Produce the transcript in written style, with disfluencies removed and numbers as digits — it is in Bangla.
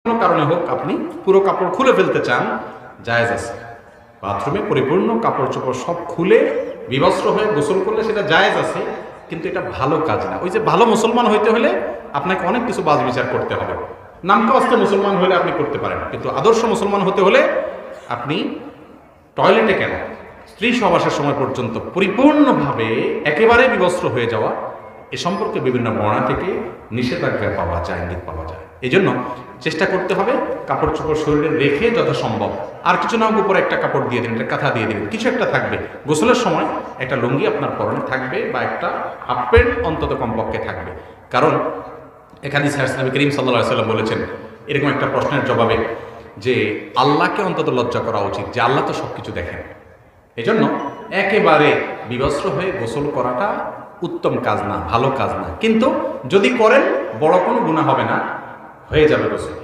কোনো কারণে হোক আপনি পুরো কাপড় খুলে ফেলতে চান, জায়েজ আছে। বাথরুমে পরিপূর্ণ কাপড় চোপড় সব খুলে বিবস্ত্র হয়ে গোসল করলে সেটা জায়েজ আছে, কিন্তু এটা ভালো কাজ না। ওই যে ভালো মুসলমান হইতে হলে আপনাকে অনেক কিছু বাজ বিচার করতে হবে। নামকাওয়াস্তে মুসলমান হলে আপনি করতে পারেন, কিন্তু আদর্শ মুসলমান হতে হলে আপনি টয়লেটে কেন স্ত্রী সহবাসের সময় পর্যন্ত পরিপূর্ণভাবে একেবারে বিবস্ত্র হয়ে যাওয়া, এ সম্পর্কে বিভিন্ন বর্ণনা থেকে নিষেধাজ্ঞা পাওয়া যায়, ইঙ্গিত পাওয়া যায়। এই জন্য চেষ্টা করতে হবে কাপড় চোপড় শরীরে রেখে যথাসম্ভব, আর কিছু না হোক উপরে একটা কাপড় দিয়ে দিন, একটা কাঁথা দিয়ে দিন, কিছু একটা থাকবে। গোসলের সময় একটা লুঙ্গি আপনার পরনে থাকবে বা একটা হাফ প্যান্ট অন্তত কমপক্ষে থাকবে। কারণ এখানে নবী করিম সাল্লাল্লাহু আলাইহি ওয়াসাল্লাম বলেছেন এরকম একটা প্রশ্নের জবাবে যে আল্লাহকে অন্তত লজ্জা করা উচিত, যে আল্লাহ তো সব কিছু দেখেন। এই জন্য একেবারে বিবস্ত্র হয়ে গোসল করাটা উত্তম কাজ না, ভালো কাজ না, কিন্তু যদি করেন বড় কোনো গুনাহ হবে না, হয়ে যাবে গোসল।